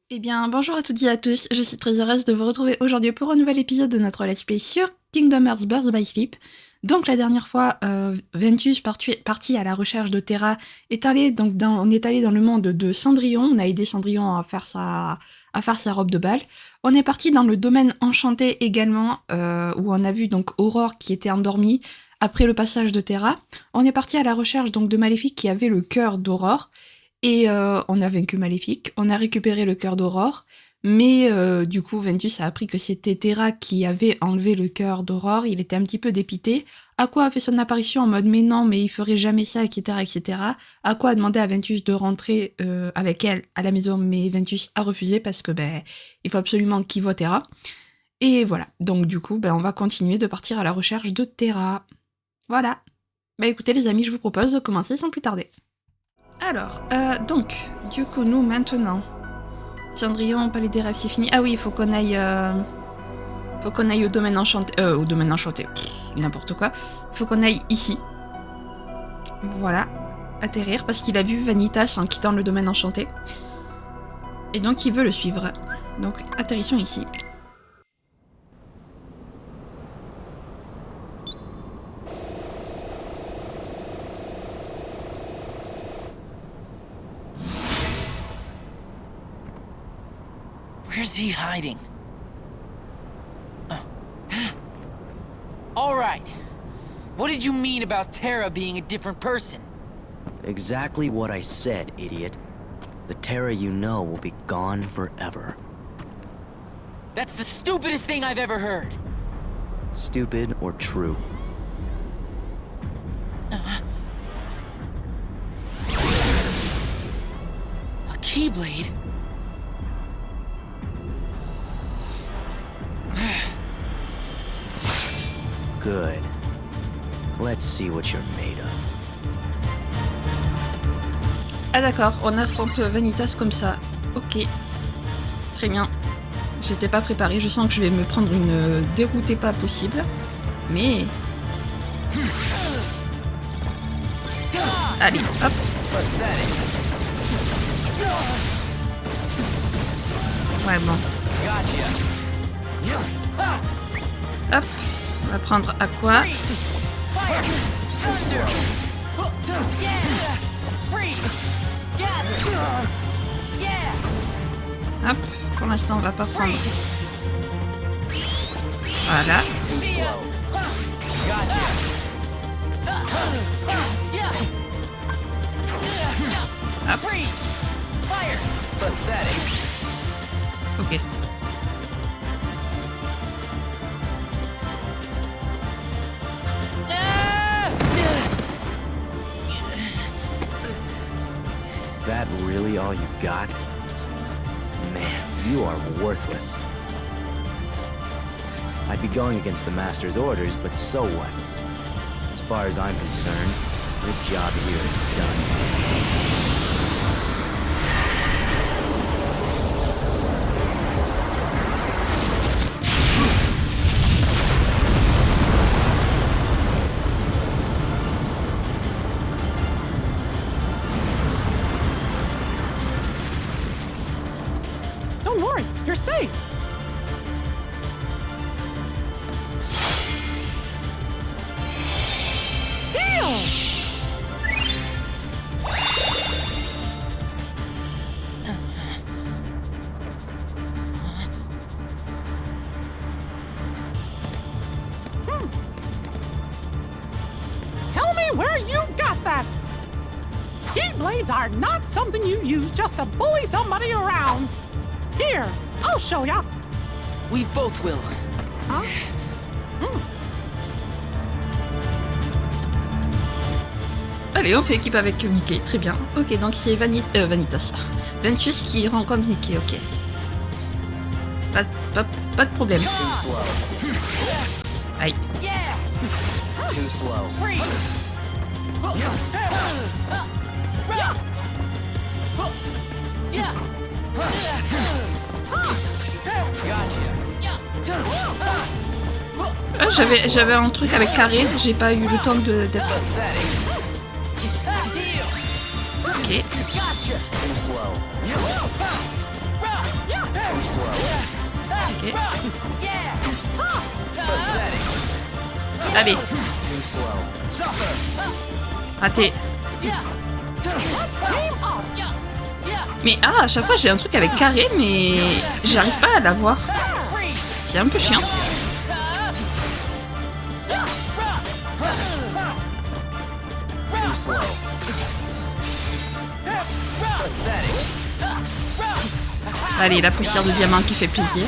Eh bien, bonjour à toutes et à tous, je suis très heureuse de vous retrouver aujourd'hui pour un nouvel épisode de notre Let's Play sur Kingdom Hearts Birth by Sleep. Donc la dernière fois, Ventus, parti à la recherche de Terra, on est allé dans le monde de Cendrillon, on a aidé Cendrillon à faire sa robe de bal. On est parti dans le domaine enchanté également, où on a vu donc Aurore qui était endormie après le passage de Terra. On est parti à la recherche donc de Maléfique qui avait le cœur d'Aurore. Et on a vaincu Maléfique, on a récupéré le cœur d'Aurore, mais du coup Ventus a appris que c'était Terra qui avait enlevé le cœur d'Aurore, il était un petit peu dépité. Aqua a fait son apparition en mode mais non, mais il ferait jamais ça, etc. etc. Aqua a demandé à Ventus de rentrer avec elle à la maison, mais Ventus a refusé parce que il faut absolument qu'il voit Terra. Et voilà, donc du coup on va continuer de partir à la recherche de Terra. Voilà. Bah écoutez les amis, je vous propose de commencer sans plus tarder. Alors, donc, du coup, nous, maintenant, Cendrillon, Palais des Rêves, c'est fini. Ah oui, il faut qu'on aille au domaine enchanté, n'importe quoi. Il faut qu'on aille ici. Voilà, atterrir, parce qu'il a vu Vanitas en quittant le domaine enchanté. Et donc, il veut le suivre. Donc, atterrissons ici. Where's he hiding? All right. What did you mean about Terra being a different person? Exactly what I said, idiot. The Terra you know will be gone forever. That's the stupidest thing I've ever heard. Stupid or true. A Keyblade? Good. Let's see what you're made of. Ah d'accord, on affronte Vanitas comme ça. Ok. Très bien. J'étais pas préparée, je sens que je vais me prendre une déroutée pas possible. Mais... Allez, hop. Ouais, bon. Hop. On va prendre Aqua. Hop. Pour l'instant, on va pas prendre. Voilà. Hop. Ok. That really all you got? Man, you are worthless. I'd be going against the Master's orders, but so what? As far as I'm concerned, your job here is done. Don't worry, you're safe. Tell me where you got that. Keyblades are not something you use just to bully somebody around. Here, I'll show ya. We both will. Huh? Allez, on fait équipe avec Mickey, très bien. Ok, donc c'est Vanitas. Ventus qui rencontre Mickey, ok. Pas de problème. Aïe. Too slow. Ah, j'avais un truc avec carré, j'ai pas eu le temps d'être... Ok. Too slow. Ok. Allez. Raté. Mais ah, à chaque fois j'ai un truc avec carré, mais j'arrive pas à l'avoir. C'est un peu chiant. Allez, la poussière de diamant qui fait plaisir.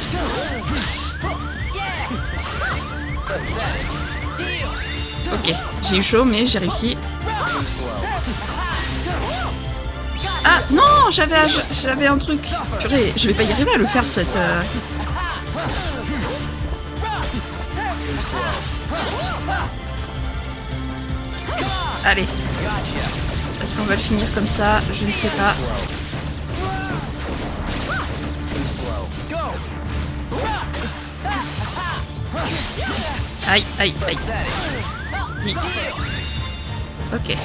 Ok, j'ai eu chaud, mais j'ai réussi. Ah non, j'avais un truc. Purée, je vais pas y arriver à le faire cette. Allez. Est-ce qu'on va le finir comme ça? Je ne sais pas. Aïe, aïe, aïe. Oui. Ok.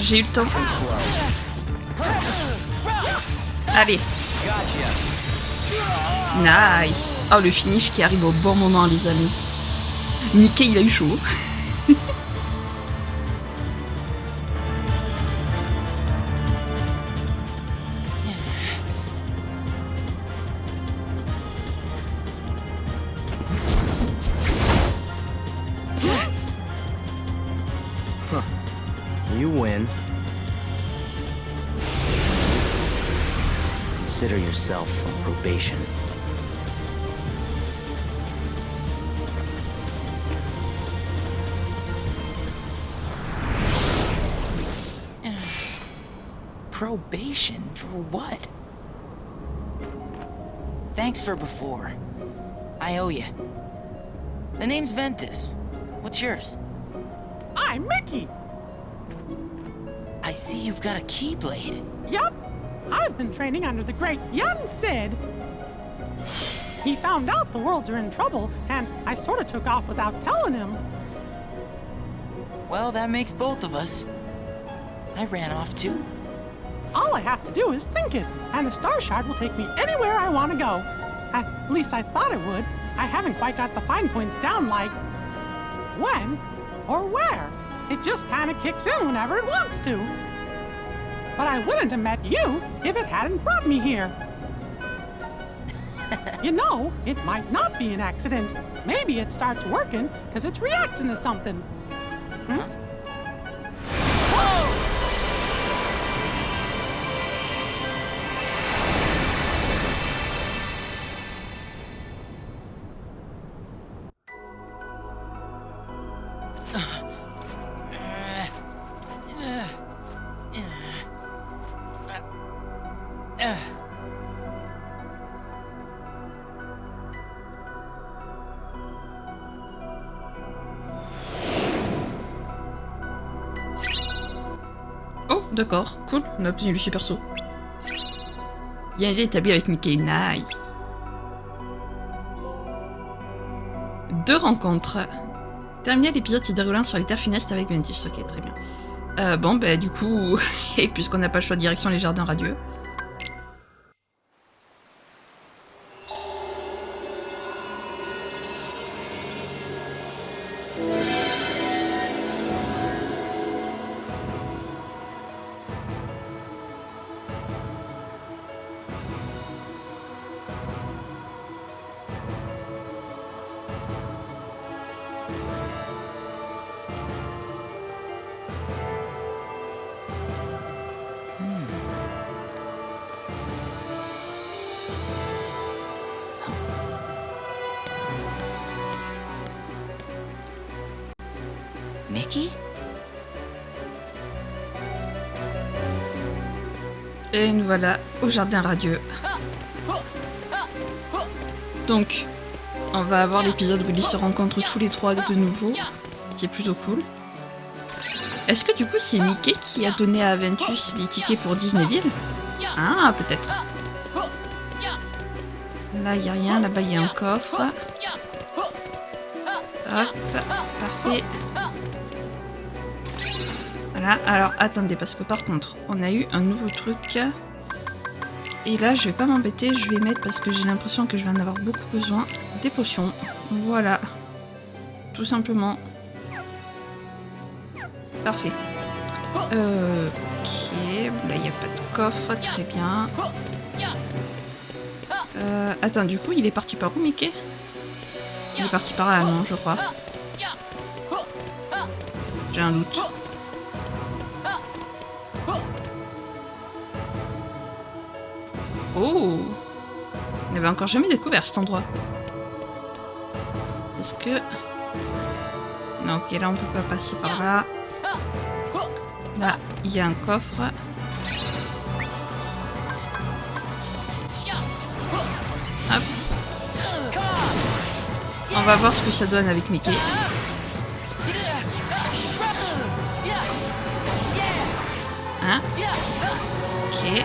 J'ai eu le temps. Allez. Nice. Oh, le finish qui arrive au bon moment, les amis. Mickey, il a eu chaud. You win. Consider yourself on probation. Probation? For what? Thanks for before. I owe you. The name's Ventus. What's yours? I'm Mickey. I see you've got a Keyblade. Yup. I've been training under the great Young Sid. He found out the worlds are in trouble, and I sort of took off without telling him. Well, that makes both of us. I ran off too. All I have to do is think it, and the Star Shard will take me anywhere I want to go. At least I thought it would. I haven't quite got the fine points down like when or where. It just kind of kicks in whenever it wants to. But I wouldn't have met you if it hadn't brought me here. You know, it might not be an accident. Maybe it starts working because it's reacting to something. Hmm? Oh, d'accord, cool, on a obtenu le super saut. Bien établi avec Mickey, nice. 2 rencontres. Terminer l'épisode se déroulant sur les terres funestes avec Ventus, ok, très bien. Bon, bah du coup, et puisqu'on n'a pas le choix, direction les jardins radieux. Mickey? Et nous voilà au jardin radieux. Donc, on va avoir l'épisode où ils se rencontrent tous les 3 de nouveau, qui est plutôt cool. Est-ce que du coup c'est Mickey qui a donné à Ventus les tickets pour Disneyville? Ah, peut-être. Là, il n'y a rien, là-bas, il y a un coffre. Hop, parfait. Voilà, alors attendez, parce que par contre, on a eu un nouveau truc. Et là, je vais pas m'embêter, je vais mettre, parce que j'ai l'impression que je vais en avoir beaucoup besoin, des potions. Voilà. Tout simplement. Parfait. Ok, là il n'y a pas de coffre, très bien. Attends, du coup, il est parti par où, Mickey? Il est parti par là, non, je crois. J'ai un doute. Oh! On n'avait encore jamais découvert cet endroit. Est-ce que... Non, ok, là on peut pas passer par là. Là, il y a un coffre. Hop. On va voir ce que ça donne avec Mickey. Hein? Ok.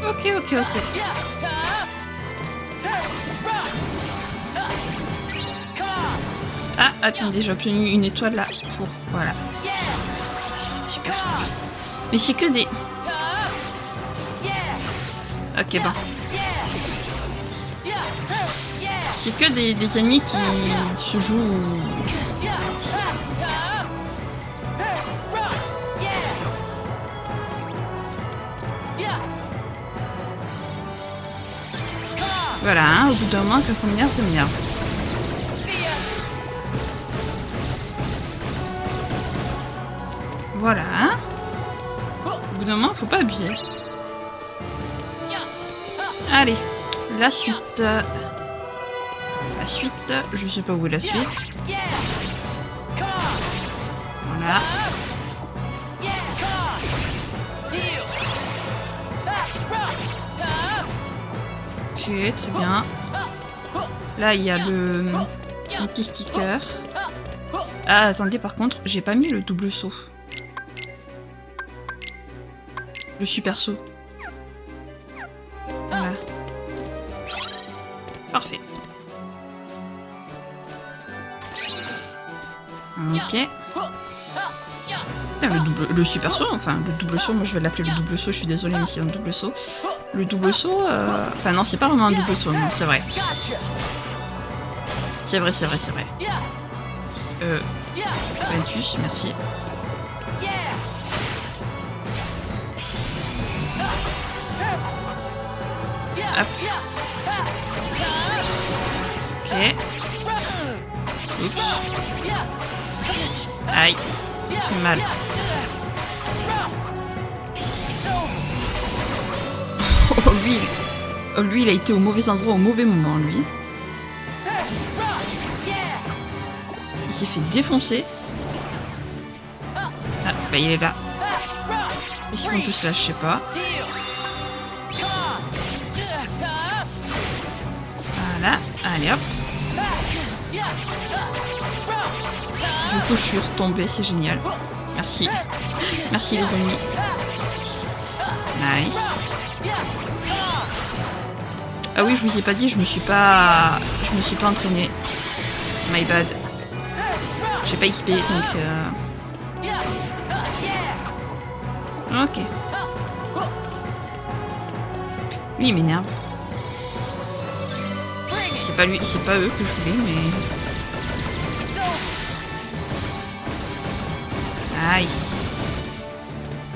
Ok. Ok. Ah, attendez, j'ai obtenu une étoile là pour... Voilà. Super. Mais c'est que des... Ok, bon. C'est que des ennemis qui se jouent... Voilà, hein, au bout d'un moment, quand ça m'énerve, ça m'énerve. Voilà. Hein. Au bout d'un moment, faut pas abuser. Allez, la suite. La suite, je sais pas où est la suite. Voilà. Ok, très bien. Là, il y a le petit sticker. Ah, attendez, par contre, j'ai pas mis le double saut. Le super saut. Voilà. Parfait. Ok. Putain, le super saut, enfin le double saut, moi je vais l'appeler le double saut, je suis désolée, mais c'est un double saut. Le double saut, enfin non, c'est pas vraiment un double saut, non, c'est vrai. C'est vrai. Ventus, merci. Hop. Ok. Oups. Aïe. Fait mal. Oh, lui, il a été au mauvais endroit au mauvais moment, lui. Il s'est fait défoncer. Ah, bah il est là. Ils se font tous là, je sais pas. Voilà, allez hop. Du coup, je suis retombée, c'est génial. Merci. Merci les amis. Nice. Ah oui, je vous ai pas dit, je me suis pas entraînée. My bad. J'ai pas XP, donc... Ok. Lui, il m'énerve. C'est pas eux que je voulais, mais... Nice.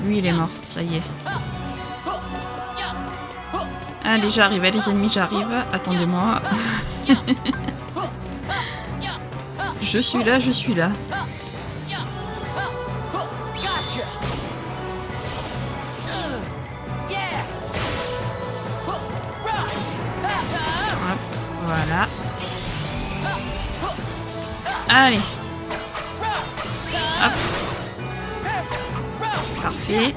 Lui, il est mort, ça y est. Allez, j'arrive, les ennemis, j'arrive. Attendez-moi. Je suis là. Hop, voilà. Allez. Hop. Parfait.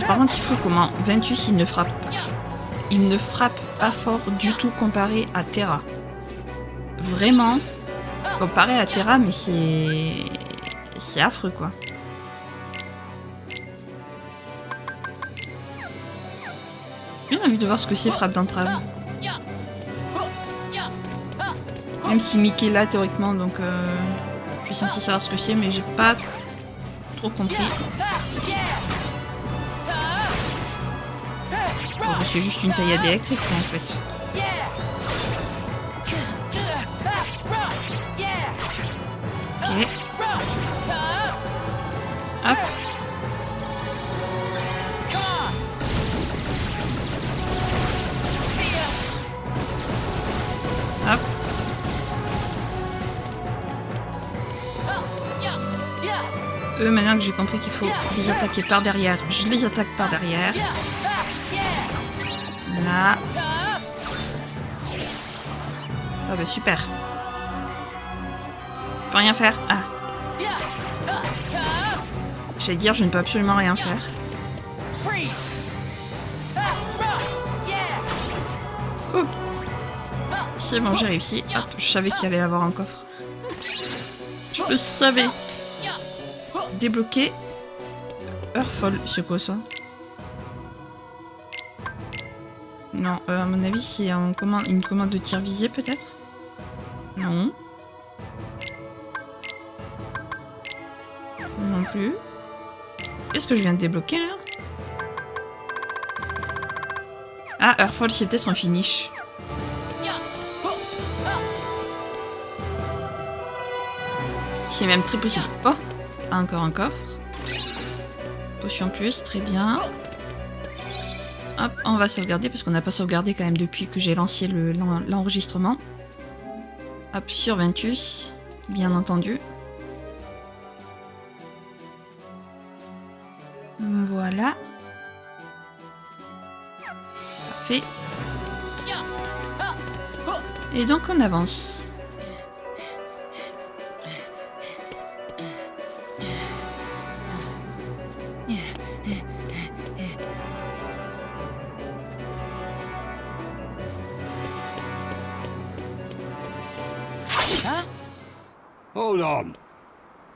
Par contre, il faut comment Ventus, il ne frappe pas fort du tout comparé à Terra. Vraiment, comparé à Terra, mais c'est affreux, quoi. J'ai envie de voir ce que c'est frappe d'entrave. Même si Mickey est là théoriquement, donc je suis censée savoir ce que c'est, mais j'ai pas trop compris. Bon, c'est juste une taillade électrique en fait. Ok. Hop. Hop. Eux, maintenant que j'ai compris qu'il faut les attaquer par derrière, je les attaque par derrière. Là. Ah bah super. Je peux rien faire. Ah. J'allais dire, je ne peux absolument rien faire. Oups. C'est bon, j'ai réussi. Hop, je savais qu'il allait y avoir un coffre. Je le savais. Débloquer. Heure folle, c'est quoi ça? Non, à mon avis, c'est une commande de tir visé, peut-être? Non. Non plus. Qu'est-ce que je viens de débloquer, là? Ah, heure folle, c'est peut-être un finish. C'est même très possible. Oh! Encore un coffre. Potion plus, très bien. Hop, on va sauvegarder parce qu'on n'a pas sauvegardé quand même depuis que j'ai lancé l'enregistrement. Hop, sur Ventus, bien entendu. Voilà. Parfait. Et donc on avance. Hold on.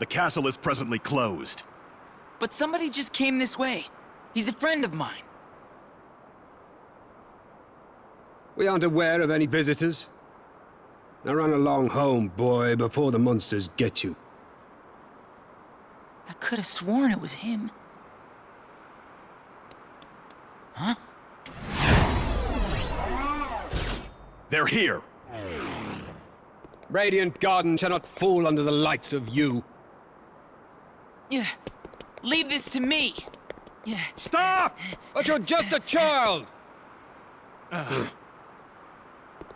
The castle is presently closed. But somebody just came this way. He's a friend of mine. We aren't aware of any visitors. Now run along home, boy, before the monsters get you. I could have sworn it was him. Huh? They're here. Radiant Garden shall not fall under the lights of you. Yeah. Leave this to me. Yeah. Stop! But you're just a child!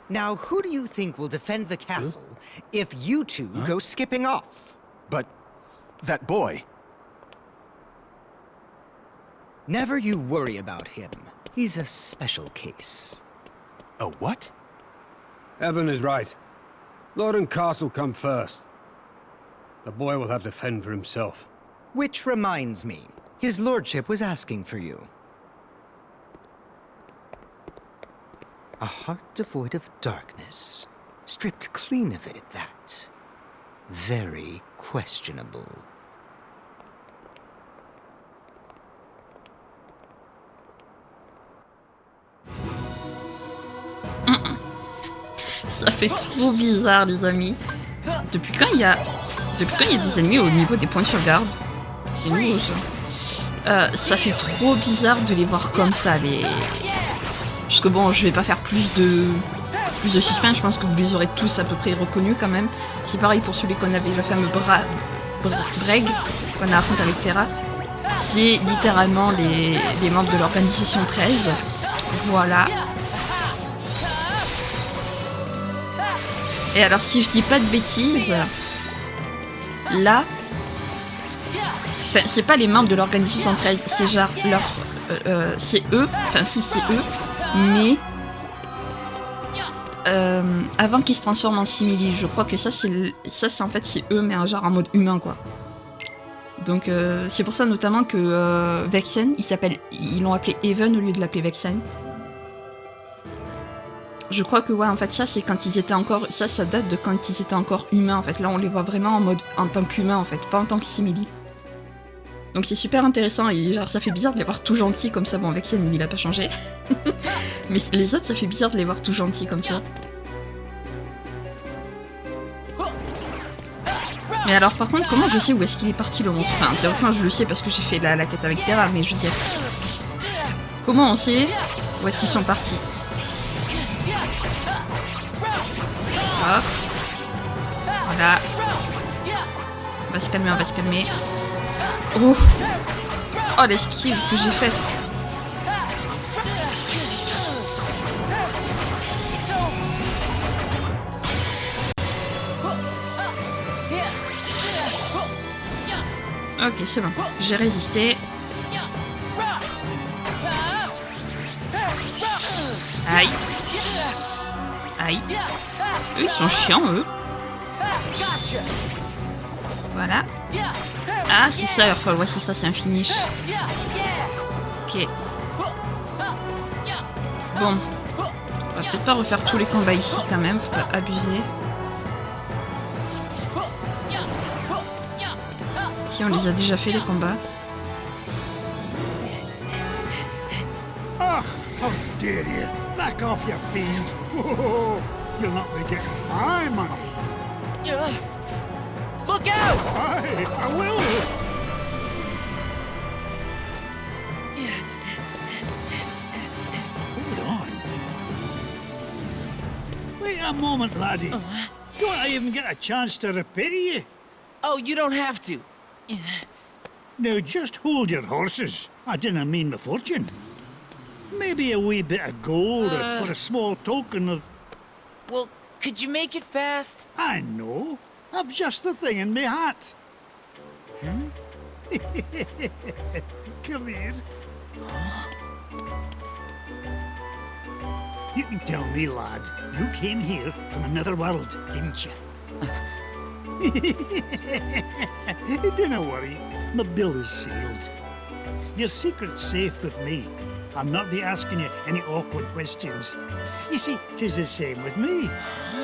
Now, who do you think will defend the castle if you two go skipping off? But that boy. Never you worry about him. He's a special case. A what? Evan is right. Lord and castle come first. The boy will have to fend for himself. Which reminds me, his lordship was asking for you. A heart devoid of darkness, stripped clean of it at that. Very questionable. Ça fait trop bizarre, les amis. Depuis quand il y a des ennemis au niveau des points de sauvegarde? C'est nouveau, ça. Ça fait trop bizarre de les voir comme ça, les... Parce que bon, je vais pas faire plus de suspense, je pense que vous les aurez tous à peu près reconnus quand même. C'est pareil pour celui qu'on avait, le fameux Breg, qu'on a affronté avec Terra. C'est littéralement les membres de l'organisation 13. Voilà. Et alors, si je dis pas de bêtises, là, c'est pas les membres de l'organisation 13, c'est genre leur... c'est eux, enfin si c'est eux, mais avant qu'ils se transforment en simili, je crois que ça c'est en fait c'est eux, mais un genre en mode humain quoi. Donc c'est pour ça notamment que Vexen, ils l'ont appelé Even au lieu de l'appeler Vexen. Je crois que ouais, en fait ça c'est quand ils étaient encore, ça date de quand ils étaient encore humains en fait. Là on les voit vraiment en tant qu'humains en fait, pas en tant que simili. Donc c'est super intéressant et genre ça fait bizarre de les voir tout gentils comme ça. Bon avec Yen lui il a pas changé. Mais les autres ça fait bizarre de les voir tout gentils comme ça. Mais alors par contre comment je sais où est-ce qu'il est parti le monstre? Enfin théoriquement je le sais parce que j'ai fait la quête avec Terra, mais je veux dire... Comment on sait où est-ce qu'ils sont partis? Hop. Voilà. On va se calmer, on va se calmer. Oh, oh l'esquive que j'ai faite. Ok, c'est bon. J'ai résisté. Aïe. Aïe. Eux, ils sont chiants, eux. Voilà. Ah, c'est ça, Earthfall. Ouais, c'est ça, c'est un finish. Ok. Bon. On va peut-être pas refaire tous les combats ici, quand même. Faut pas abuser. Si, on les a déjà fait, les combats. Oh, how dare you! Back off, you fiend! Whoa, you'll not be getting my money. Look out! Aye, I will! Hold on. Wait a moment, laddie. Don't I even get a chance to repair you? Oh, you don't have to. Now just hold your horses. I didn't mean the fortune. Maybe a wee bit of gold or a small token of... Well, could you make it fast? I know. I've just the thing in my hat. Come here. You can tell me, lad, you came here from another world, didn't you? Don't worry, my bill is sealed. Your secret's safe with me. I'll not be asking you any awkward questions. You see, 'tis the same with me.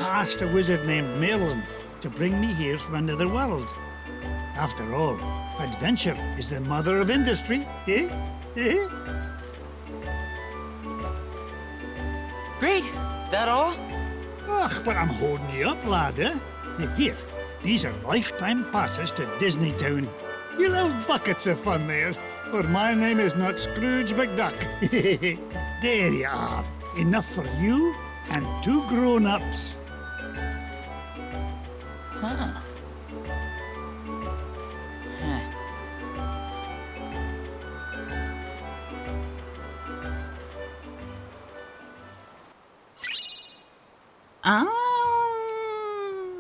I asked a wizard named Merlin to bring me here from another world. After all, adventure is the mother of industry, eh? Eh? Great. That all? Ugh, but I'm holding you up, lad, eh? Here, these are lifetime passes to Disney Town. You'll have buckets of fun there, or my name is not Scrooge McDuck. There you are. Enough for you and 2 grown-ups. Ah,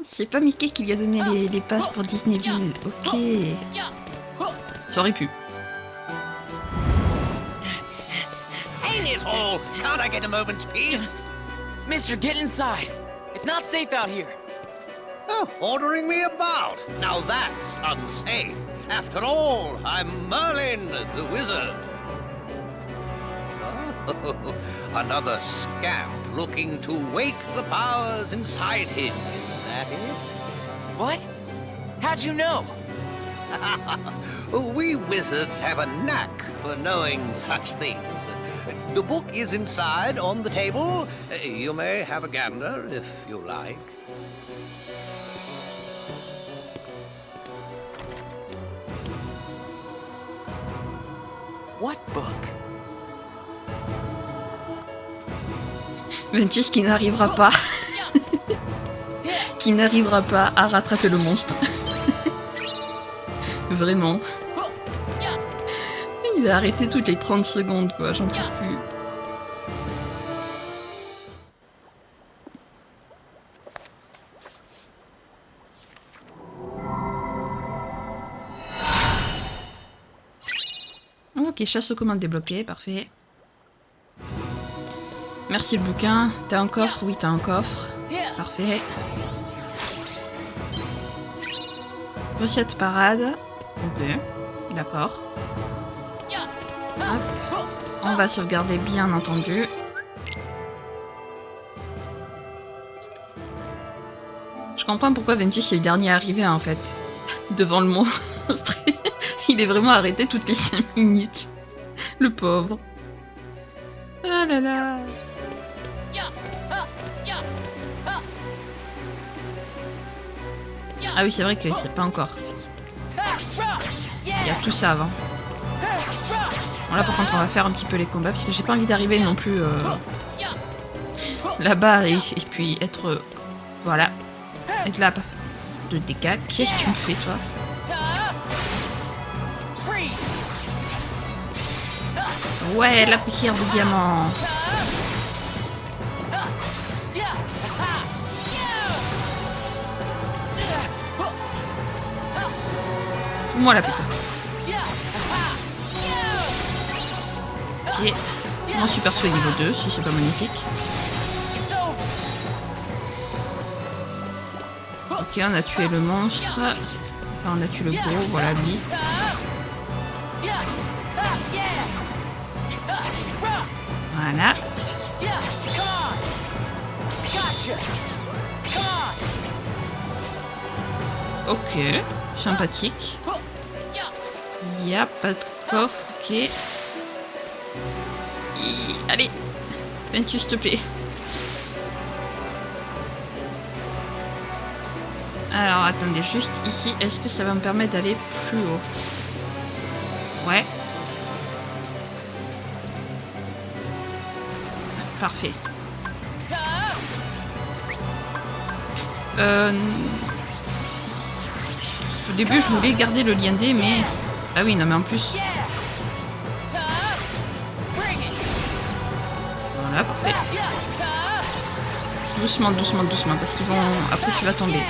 c'est pas Mickey qui lui a donné les passes pour Disneyville. Ok. Ça aurait pu. Ain't it all? Can't I get a moment's peace? Mister, get inside. It's not safe out here. Oh, ordering me about. Now that's unsafe. After all, I'm Merlin, the wizard. Oh, another scamp looking to wake the powers inside him. Is that it? What? How'd you know? We wizards have a knack for knowing such things. The book is inside on the table. You may have a gander if you like. What book? Ventus qui n'arrivera pas. Qui n'arrivera pas à rattraper le monstre. Vraiment. Il a arrêté toutes les 30 secondes, quoi, j'en peux plus. Ok, chasse aux commandes débloquée, parfait. Merci le bouquin. T'as un coffre? Oui, t'as un coffre. Parfait. Recette parade. Ok, d'accord. Hop. On va sauvegarder bien entendu. Je comprends pourquoi Ventus est le dernier arrivé en fait. Devant le monstre. Il est vraiment arrêté toutes les 5 minutes. Le pauvre. Ah là là. Ah oui, c'est vrai que c'est pas encore. Il y a tout ça avant. Bon, là par contre on va faire un petit peu les combats parce que j'ai pas envie d'arriver non plus là-bas et puis être voilà, être là à pas faire de dégâts. Qu'est-ce que tu me fais toi? Ouais, la poussière de diamant. Fous-moi la putain. Ok. Mon super souhait niveau 2, si c'est pas magnifique. Ok, on a tué le monstre. Enfin, on a tué le gros, voilà lui. Voilà. Ok, sympathique. Il n'y a pas de coffre, ok. Allez, Ventus, s'il te plaît. Alors, attendez, juste ici, est-ce que ça va me permettre d'aller plus haut? Ouais. Parfait. Au début, je voulais garder le lien D, mais... Ah oui, non, mais en plus... Voilà, parfait. Doucement, doucement, doucement, parce qu'ils vont... Après, tu vas tomber.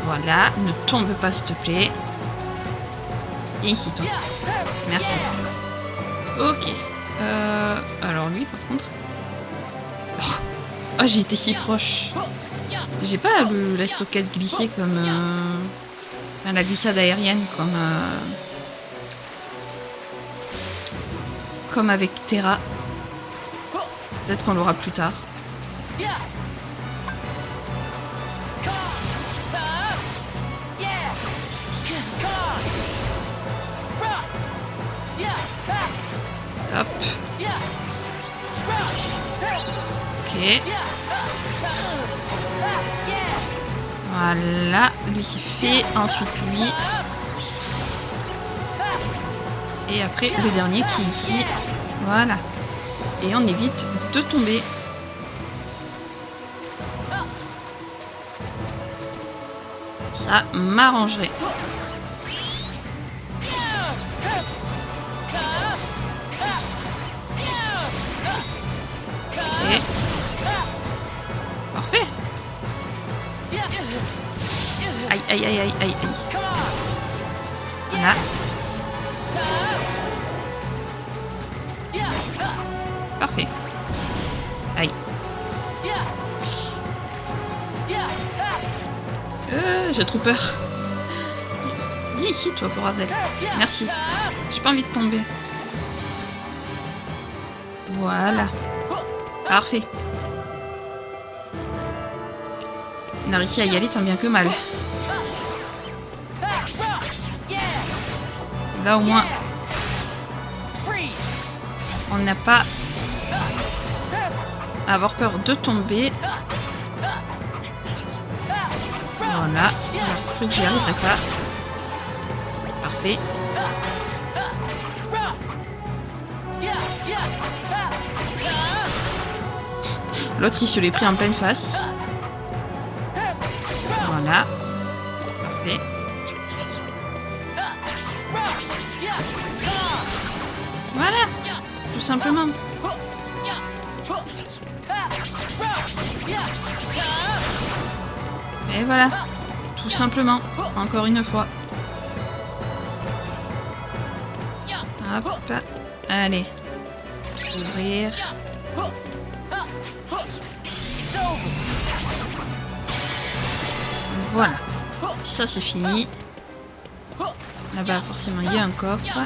Voilà, ne tombe pas, s'il te plaît. Viens ici, toi. Merci. Ok. Alors lui, par contre... Oh, j'ai été si proche. J'ai pas la stockade glissée comme... Enfin, la glissade aérienne comme avec Terra. Peut-être qu'on l'aura plus tard. Hop. Ok. Voilà, lui c'est fait. Ensuite lui. Et après le dernier qui est ici. Voilà. Et on évite de tomber. Ça m'arrangerait. Ok. Parfait. Aïe, aïe, aïe, aïe, aïe, aïe. Voilà. Parfait. Aïe. J'ai trop peur. Viens ici, toi, pour Abdel. Merci. J'ai pas envie de tomber. Voilà. Parfait. On a réussi à y aller tant bien que mal. Là, au moins, on n'a pas à avoir peur de tomber. Voilà. Je crois que j'y arriverai pas. Parfait. L'autre, il se l'est pris en pleine face. Voilà. Parfait. Voilà. Tout simplement. Et voilà. Tout simplement. Encore une fois. Hop. Allez. Ouvrir. Voilà. Ça, c'est fini. Là-bas, forcément, il y a un coffre.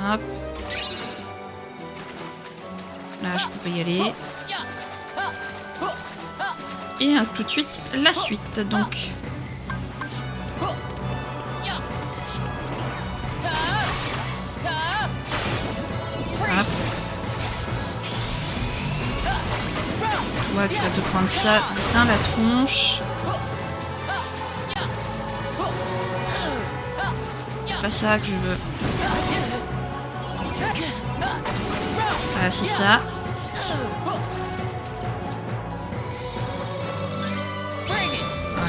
Hop. Là, je peux pas y aller. Et tout de suite, la suite, donc. Hop. Ouais, tu vas te prendre ça dans la tronche. C'est pas ça que je veux. Voilà, c'est ça.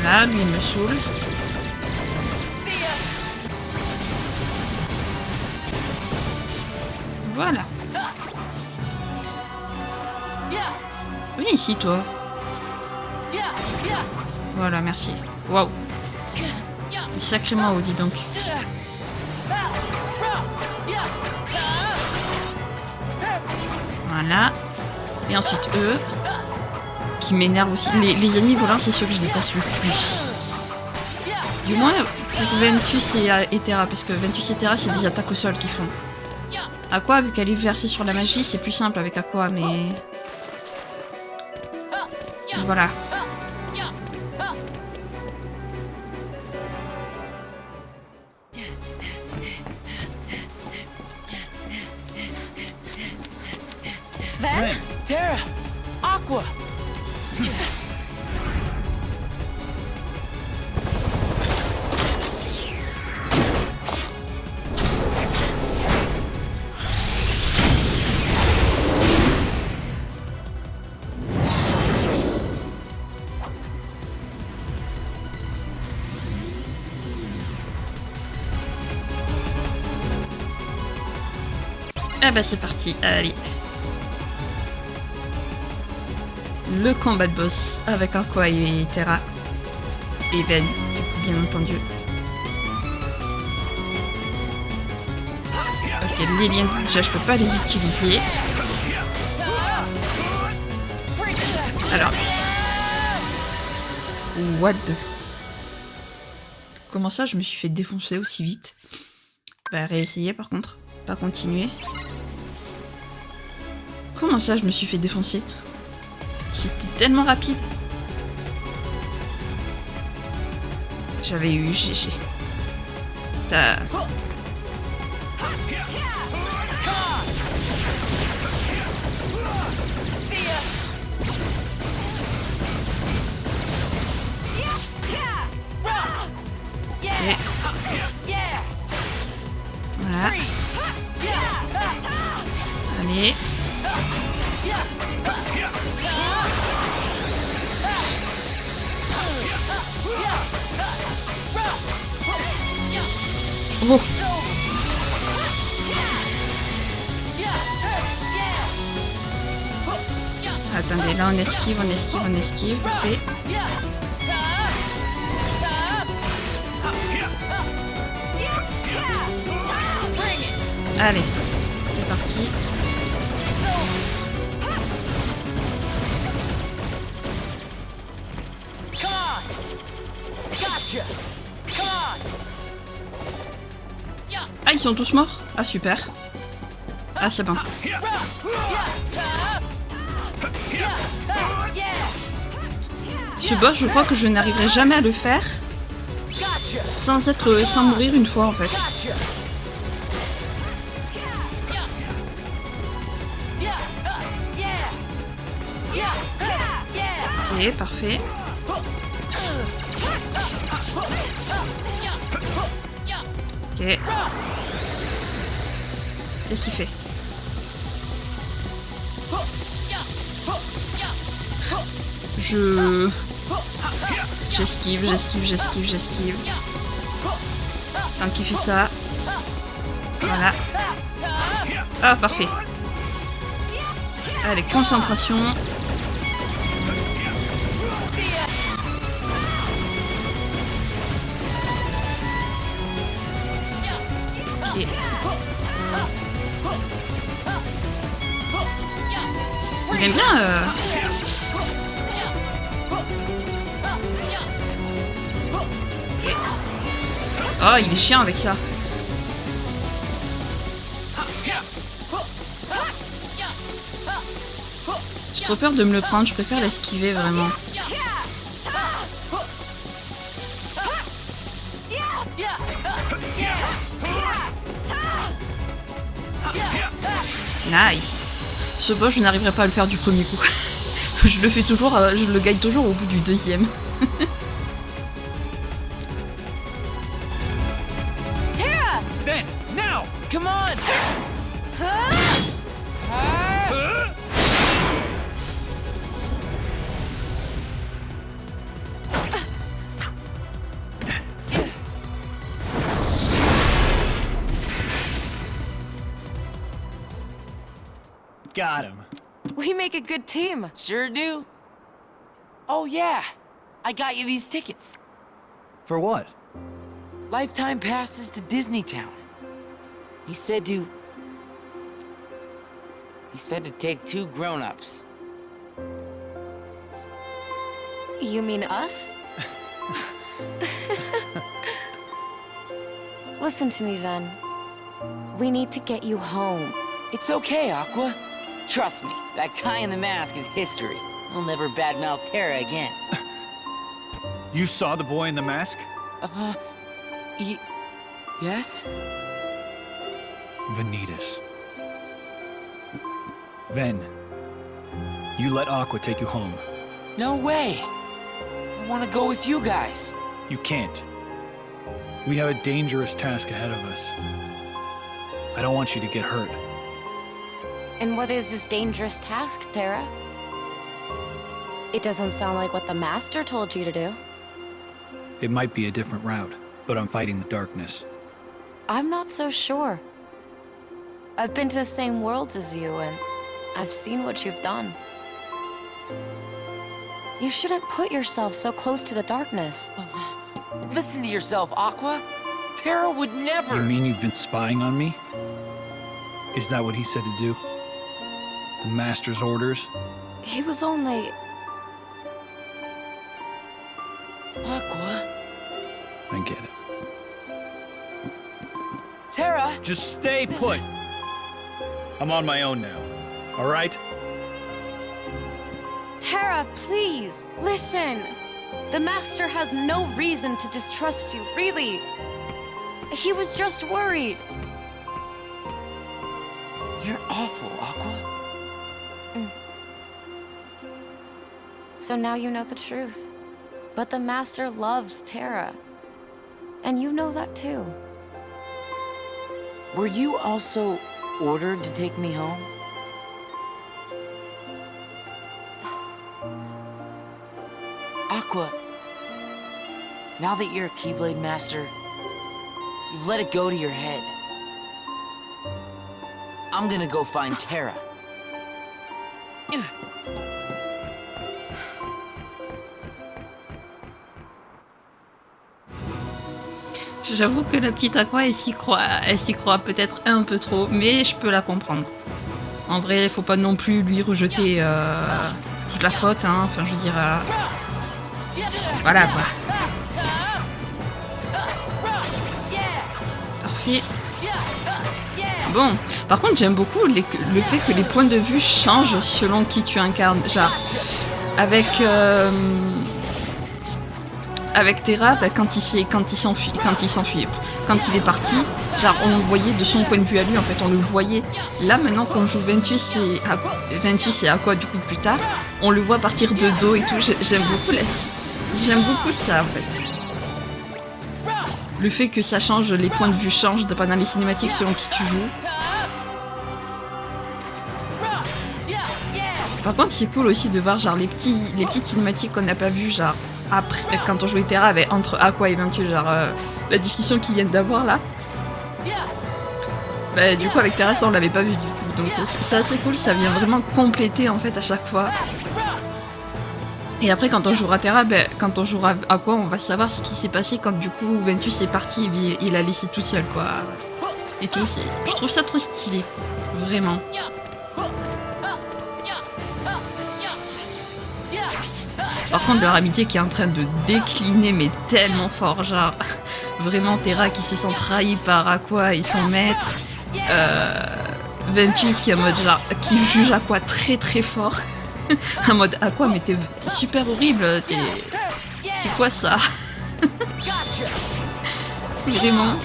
Voilà, lui il me saoule. Voilà. Viens ici, toi. Voilà, merci. Waouh. Sacrément haut, dis donc. Voilà. Et ensuite eux. Qui m'énervent aussi. Les ennemis volants, c'est ceux que je déteste le plus. Du moins pour Ventus et Terra. Parce que Ventus et Terra, c'est des attaques au sol qu'ils font. Aqua, vu qu'elle est versée sur la magie, c'est plus simple avec Aqua, mais... Voilà. Ven, Terra, Aqua. Ah bah c'est parti, allez. Le combat de boss avec Aqua et Terra. Et Ven, bien entendu. Ok, les liens déjà je peux pas les utiliser. Alors. What the... Comment ça je me suis fait défoncer aussi vite? Bah réessayer par contre, pas continuer. Comment ça je me suis fait défoncer? C'était tellement rapide. J'avais eu GG. T'as... Okay. Voilà. Allez. Oh. Attendez, là on esquive, on esquive, on esquive. Parfait. Allez, c'est parti. Ah, ils sont tous morts? Ah, super. Ah, c'est bon. Ce boss, je crois que je n'arriverai jamais à le faire sans mourir une fois, en fait. Ok, parfait. Ok. Qu'est-ce qu'il fait? J'esquive, j'esquive, j'esquive, j'esquive. Tant qu'il fait ça. Voilà. Ah, parfait. Allez, concentration. Ok. Il aime bien Okay. Oh, il est chiant avec ça. J'ai trop peur de me le prendre, je préfère l'esquiver vraiment. Nice. Ce boss, je n'arriverai pas à le faire du premier coup. Je le fais toujours, je le gagne toujours au bout du deuxième. Tara! Ven, now! Come on! Got him. We make a good team. Sure do. Oh yeah, I got you these tickets. For what? Lifetime passes to Disney Town. He said to take 2 grown-ups. You mean us? Listen to me, Ven. We need to get you home. It's okay, Aqua. Trust me, that guy in the mask is history. I'll never badmouth Terra again. You saw the boy in the mask? Yes? Vanitas. Ven, you let Aqua take you home. No way. I want to go with you guys. You can't. We have a dangerous task ahead of us. I don't want you to get hurt. And what is this dangerous task, Tara? It doesn't sound like what the Master told you to do. It might be a different route, but I'm fighting the darkness. I'm not so sure. I've been to the same worlds as you, and I've seen what you've done. You shouldn't put yourself so close to the darkness. Listen to yourself, Aqua. Terra would never... You mean you've been spying on me? Is that what he said to do? The Master's orders? He was only... Aqua? I get it. Terra! Just stay put! I'm on my own now, alright? Tara, please, listen! The Master has no reason to distrust you, really. He was just worried. You're awful, Aqua. So now you know the truth. But the Master loves Tara. And you know that too. Were you also ordered to take me home? Aqua, now that you're a Keyblade Master, you've let it go to your head. I'm gonna go find Terra. J'avoue que la petite Aqua, elle s'y croit peut-être un peu trop, mais je peux la comprendre. En vrai, il faut pas non plus lui rejeter toute la faute, hein. Enfin, je veux dire... Voilà, quoi. Parfait. Bon, par contre, j'aime beaucoup le fait que les points de vue changent selon qui tu incarnes. Genre, avec Terra, bah, quand il s'enfuyait, quand il est parti, genre on le voyait de son point de vue à lui, en fait, on le voyait. Là, maintenant, quand on joue Ventus et Aqua, du coup, plus tard, on le voit partir de dos et tout. J'aime beaucoup ça, en fait. Le fait que ça change, les points de vue changent pendant les cinématiques selon qui tu joues. Par contre, c'est cool aussi de voir genre les petites cinématiques qu'on n'a pas vues, genre après, quand on jouait Terra, entre Aqua et Ventus, genre la discussion qu'ils viennent d'avoir là. Bah, du coup, avec Terra, ça on l'avait pas vu du coup, donc c'est assez cool, ça vient vraiment compléter en fait à chaque fois. Et après, quand on jouera Terra, quand on jouera Aqua, on va savoir ce qui s'est passé quand du coup Ventus est parti et il l'a laissé tout seul, quoi. Et tout, je trouve ça trop stylé, vraiment. Par contre, leur amitié qui est en train de décliner, mais tellement fort, genre, vraiment Terra qui se sent trahi par Aqua et son maître. Ventus qui est en mode genre, qui juge Aqua très très fort. En mode Aqua, mais t'es super horrible, c'est quoi ça? Vraiment.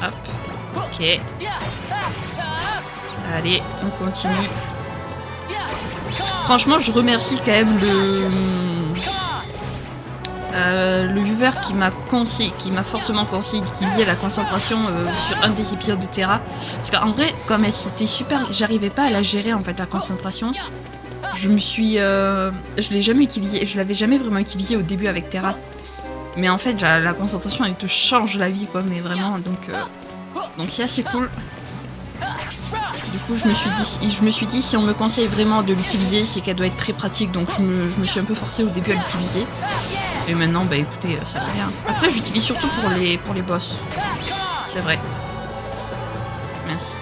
Hop. Ok. Allez, on continue. Franchement, je remercie quand même le viewer qui m'a fortement conseillé d'utiliser la concentration sur un des épisodes de Terra. Parce qu'en vrai, comme elle c'était super, j'arrivais pas à la gérer en fait la concentration. Je l'ai jamais utilisée, je l'avais jamais vraiment utilisée au début avec Terra. Mais en fait, la concentration elle te change la vie quoi, mais vraiment donc c'est assez cool. Du coup, je me suis dit si on me conseille vraiment de l'utiliser, c'est qu'elle doit être très pratique, donc je me suis un peu forcée au début à l'utiliser. Et maintenant, bah écoutez, ça va bien. Après, j'utilise surtout pour les boss. C'est vrai. Merci.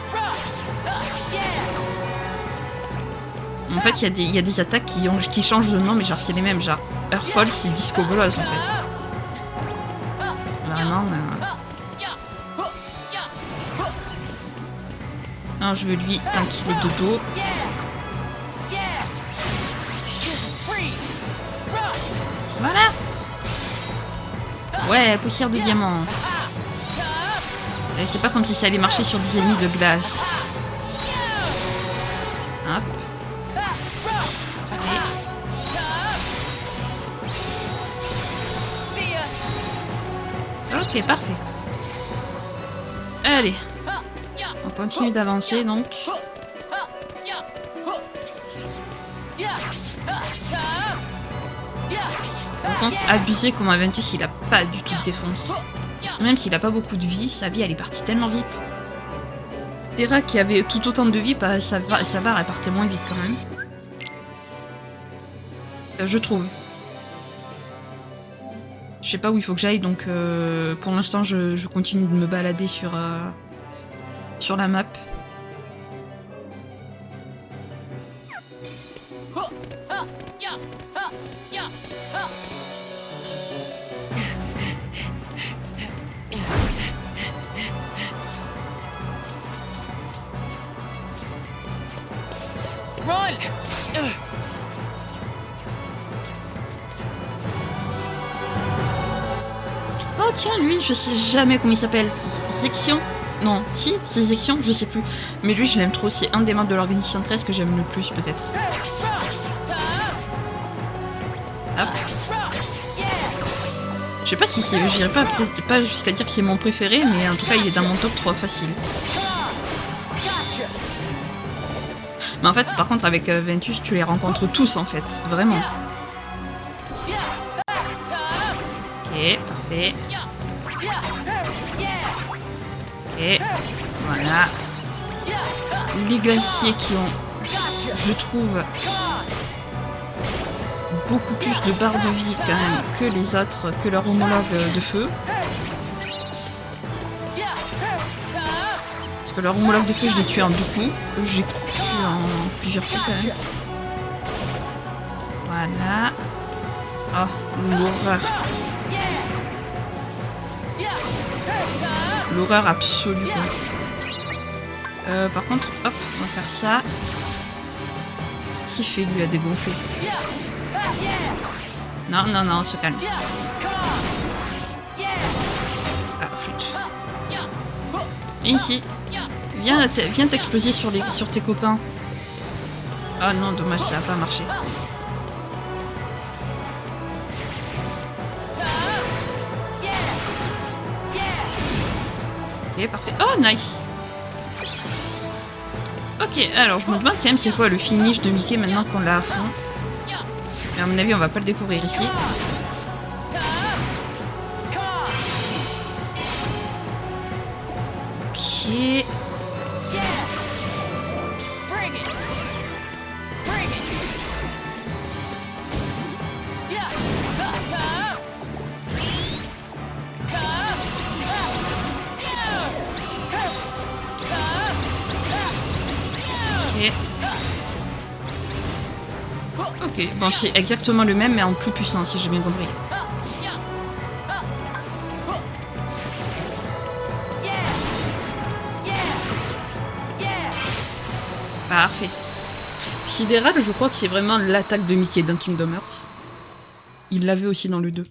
En fait, il y a des attaques qui changent de nom, mais genre c'est les mêmes. Genre, Earthfall, c'est Disco Bolos en fait. Vraiment, non, je veux lui tant qu'il est de dos. Voilà. Ouais, poussière de diamant. C'est pas comme si ça allait marcher sur des ennemis de glace. Hop. Allez. Ok, parfait. Allez. On continue d'avancer donc. Par contre, abusé comme Ventus, il a pas du tout de défense. Même s'il a pas beaucoup de vie, sa vie elle est partie tellement vite. Terra qui avait tout autant de vie, bah, sa barre elle partait moins vite quand même. Je trouve. Je sais pas où il faut que j'aille, donc pour l'instant je continue de me balader sur la map. Run! Oh tiens, lui, je sais jamais comment il s'appelle. Zexion? Non, si, c'est Zexion, je sais plus. Mais lui, je l'aime trop, c'est un des membres de l'organisation 13 que j'aime le plus, peut-être. Hop. Je sais pas si c'est... J'irai pas, peut-être pas jusqu'à dire que c'est mon préféré, mais en tout cas, il est dans mon top 3 facile. Mais en fait, par contre, avec Ventus, tu les rencontres tous, en fait. Vraiment. Ok, parfait. Ok, voilà. Les glaciers qui ont, je trouve, beaucoup plus de barres de vie quand même que les autres, que leur homologue de feu. Parce que leur homologue de feu, je l'ai tué en 2 coups. Eux, je l'ai tué en plusieurs coups quand même. Voilà. Oh, l'horreur. L'horreur absolue. Par contre, hop, on va faire ça. Qui fait lui à dégonfler? Non, non, non, on se calme. Ah, flûte. Et ici. Viens t'exploser sur tes copains. Ah non, dommage, ça n'a pas marché. Ok, parfait. Oh, nice. Ok, alors je me demande quand même c'est quoi le finish de Mickey maintenant qu'on l'a à fond. Mais à mon avis, on va pas le découvrir ici. Ok. Ok, bon c'est exactement le même mais en plus puissant si j'ai bien compris. Parfait. Sidéral, je crois que c'est vraiment l'attaque de Mickey dans Kingdom Hearts. Il l'avait aussi dans le 2.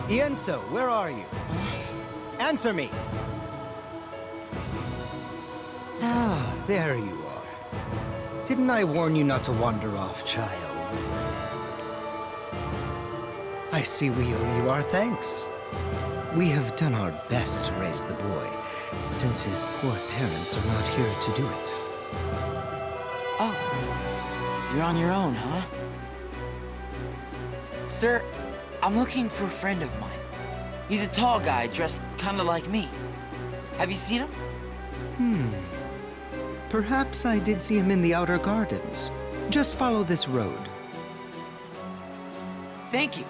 Ienzo, where are you? Answer me! Ah, there you are. Didn't I warn you not to wander off, child? I see we owe you our thanks. We have done our best to raise the boy, since his poor parents are not here to do it. Oh, you're on your own, huh? Sir, I'm looking for a friend of mine. He's a tall guy dressed kinda like me. Have you seen him? Perhaps I did see him in the outer gardens. Just follow this road. Thank you.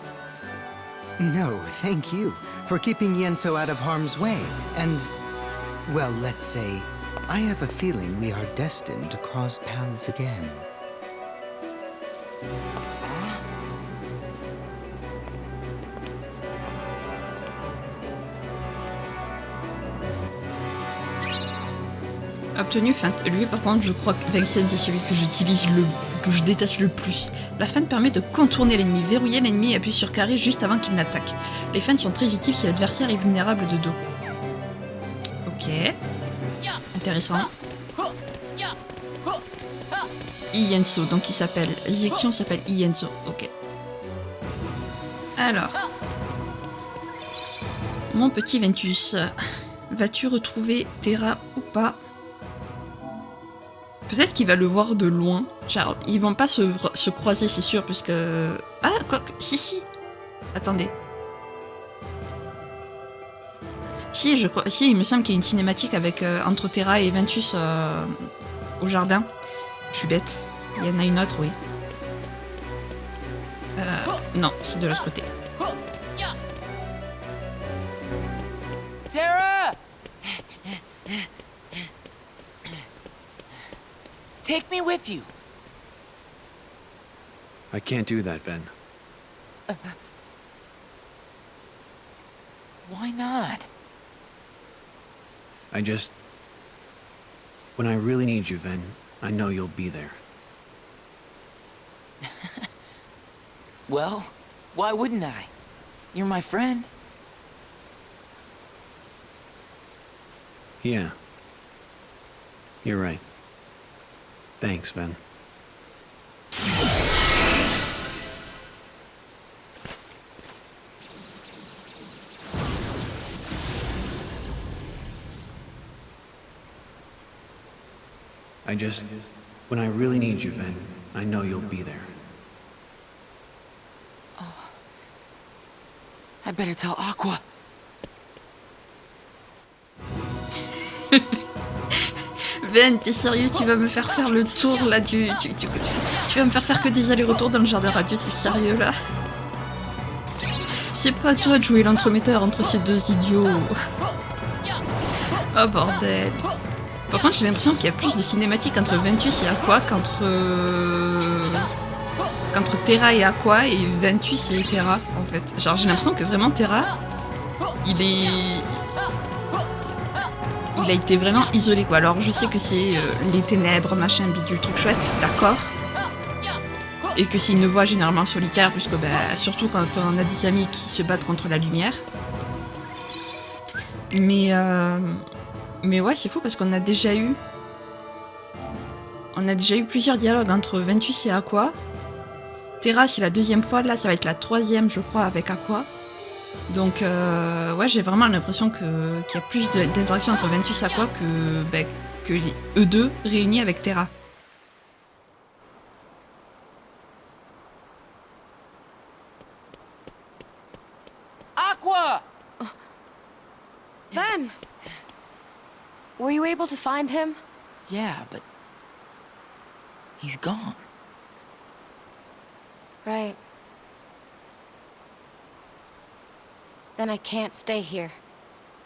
No, thank you for keeping Ienzo out of harm's way. And, well, let's say, I have a feeling we are destined to cross paths again. Obtenu feinte. Lui, par contre, je crois que Vexen, c'est celui que que je déteste le plus. La feinte permet de contourner l'ennemi, verrouiller l'ennemi et appuyer sur carré juste avant qu'il n'attaque. Les feintes sont très utiles si l'adversaire est vulnérable de dos. Ok. Intéressant. Ienzo, donc il s'appelle... L'éjection s'appelle Ienzo. Ok. Alors. Mon petit Ventus, vas-tu retrouver Terra ou pas? Peut-être qu'il va le voir de loin. Genre, ils vont pas se croiser, c'est sûr, puisque... Ah, quoi que... Si. Attendez. Si, je crois... Si, il me semble qu'il y a une cinématique avec entre Terra et Ventus au jardin. Je suis bête. Il y en a une autre, oui. Non, c'est de l'autre côté. Terra! Take me with you. I can't do that, Ven. Why not? I just... When I really need you, Ven, I know you'll be there. Well, why wouldn't I? You're my friend. Yeah. You're right. Thanks, Ven. I just... When I really need you, Ven, I know you'll be there. Oh. I better tell Aqua. Ben, t'es sérieux? Tu vas me faire faire le tour là du... Tu vas me faire que des allers-retours dans le jardin radieux, t'es sérieux là? C'est pas à toi de jouer l'entremetteur entre ces deux idiots. Oh bordel. Par contre, j'ai l'impression qu'il y a plus de cinématiques entre Ventus et Aqua qu'entre Terra et Aqua et Ventus et Terra en fait. Genre j'ai l'impression que vraiment Terra, il a été vraiment isolé quoi. Alors je sais que c'est les ténèbres, machin, bidule, truc chouette, d'accord. Et que c'est une voie généralement solitaire, puisque bah, surtout quand on a des amis qui se battent contre la lumière. Mais ouais, c'est fou parce qu'on a déjà eu... plusieurs dialogues entre Ventus et Aqua. Terra, c'est la deuxième fois, là ça va être la troisième je crois avec Aqua. Donc ouais, j'ai vraiment l'impression qu'il y a plus d'interactions entre Ventus et Aqua que eux deux réunis avec Terra. Aqua! Ven! Were you able to find him? Yeah, but... he's gone. Right. Then I can't stay here.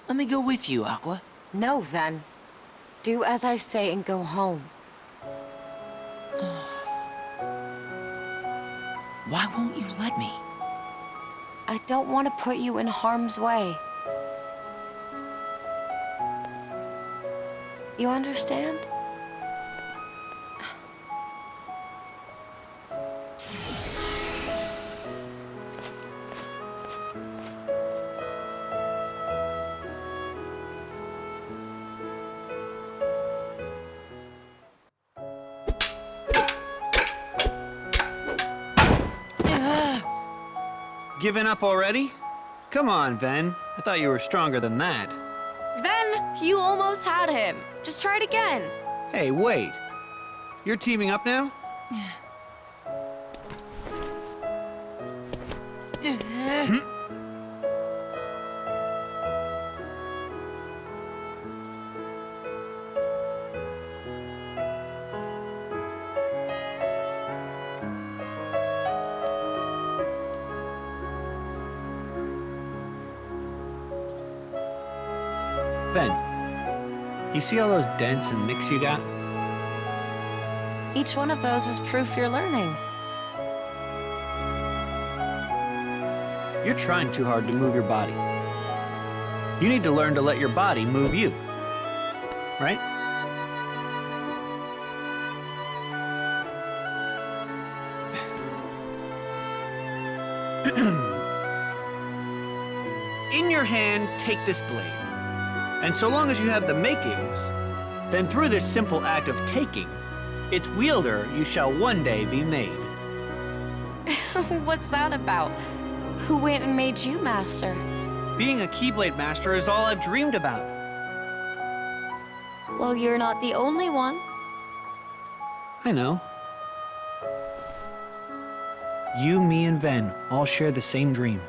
Let me go with you, Aqua. No, Ven. Do as I say and go home. Why won't you let me? I don't want to put you in harm's way. You understand? Given up already? Come on, Ven. I thought you were stronger than that. Then, you almost had him. Just try it again. Hey, wait. You're teaming up now? Ven, you see all those dents and nicks you got? Each one of those is proof you're learning. You're trying too hard to move your body. You need to learn to let your body move you. Right? In your hand, take this blade. And so long as you have the makings, then through this simple act of taking, its wielder you shall one day be made. What's that about? Who went and made you master? Being a Keyblade master is all I've dreamed about. Well, you're not the only one. I know. You, me, and Ven all share the same dream.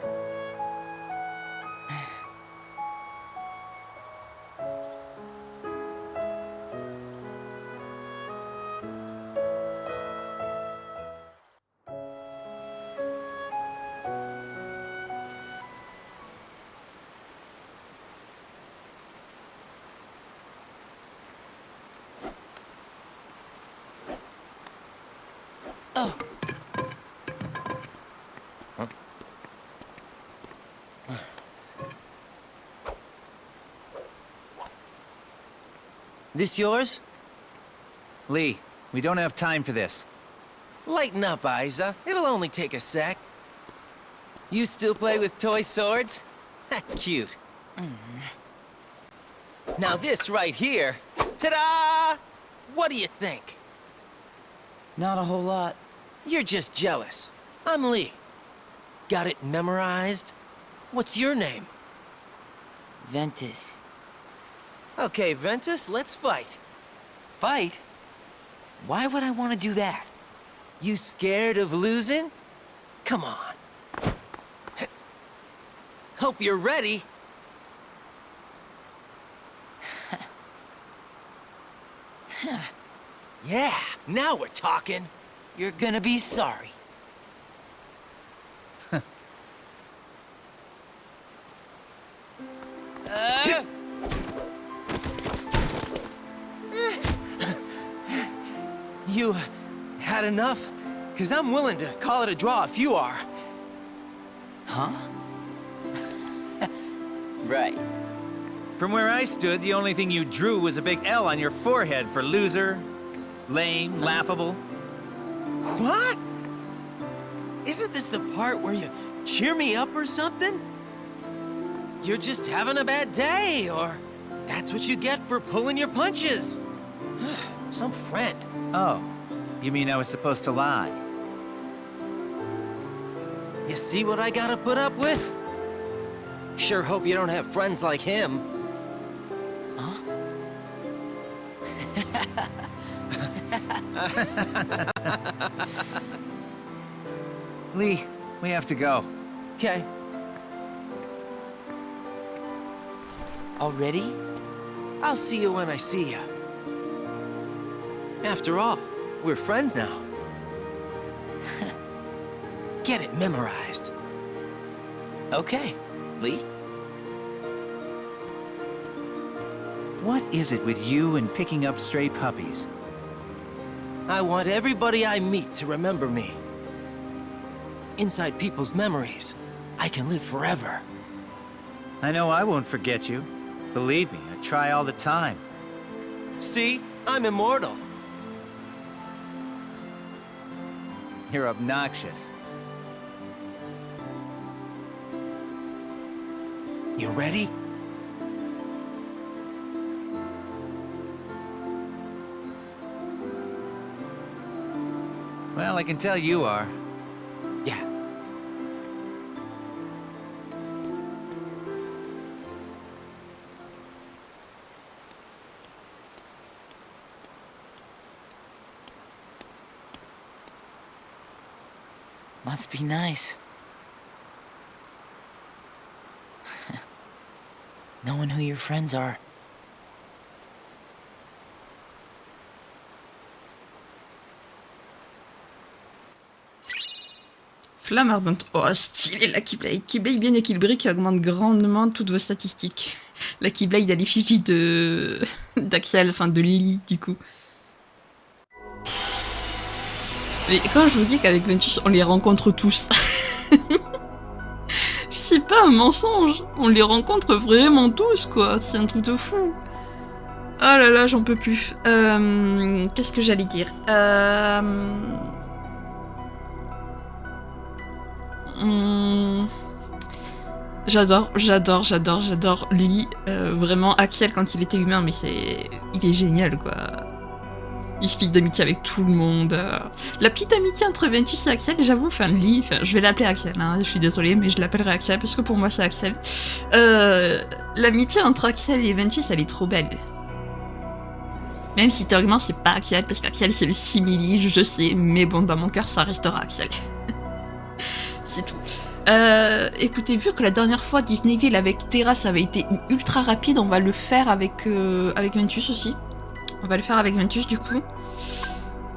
This yours? Lee, we don't have time for this. Lighten up, Aiza. It'll only take a sec. You still play with toy swords? That's cute. Now this right here, ta-da! What do you think? Not a whole lot. You're just jealous. I'm Lee. Got it memorized? What's your name? Ventus. Okay, Ventus, let's fight. Fight? Why would I want to do that? You scared of losing? Come on. Hope you're ready. Yeah, now we're talking. You're gonna be sorry. You had enough? 'Cause I'm willing to call it a draw if you are. Huh? Right. From where I stood, the only thing you drew was a big L on your forehead for loser, lame, laughable. What? Isn't this the part where you cheer me up or something? You're just having a bad day, or that's what you get for pulling your punches. Some friend. Oh, you mean I was supposed to lie? You see what I gotta put up with? Sure hope you don't have friends like him. Huh? Lee, we have to go. Okay. Already? I'll see you when I see you. After all, we're friends now. Get it memorized. Okay, Lee. What is it with you and picking up stray puppies? I want everybody I meet to remember me. Inside people's memories, I can live forever. I know I won't forget you. Believe me, I try all the time. See? I'm immortal. You're obnoxious. You ready? Well, I can tell you are. Yeah. Must be nice. Knowing who your friends are. Flamme ardente. Oh, stylé la Keyblade. Keyblade bien équilibrée qui augmente grandement toutes vos statistiques. La Keyblade à l'effigie d'Axial, enfin de Lee, du coup. Mais quand je vous dis qu'avec Ventus, on les rencontre tous. C'est pas un mensonge. On les rencontre vraiment tous, quoi. C'est un truc de fou. Oh là là, j'en peux plus. Qu'est-ce que j'allais dire J'adore Lee. Vraiment, Axial quand il était humain, mais il est génial, quoi. Il se lie d'amitié avec tout le monde. La petite amitié entre Ventus et Axial, j'avoue, enfin Lee, je vais l'appeler Axial, hein, je suis désolée, mais je l'appellerai Axial parce que pour moi c'est Axial. L'amitié entre Axial et Ventus, elle est trop belle. Même si théoriquement c'est pas Axial, parce qu'Axial c'est le simili, je sais, mais bon, dans mon cœur ça restera Axial. C'est tout. Écoutez, vu que la dernière fois Disneyville avec Terra ça avait été ultra rapide, on va le faire avec Ventus aussi. On va le faire avec Ventus du coup.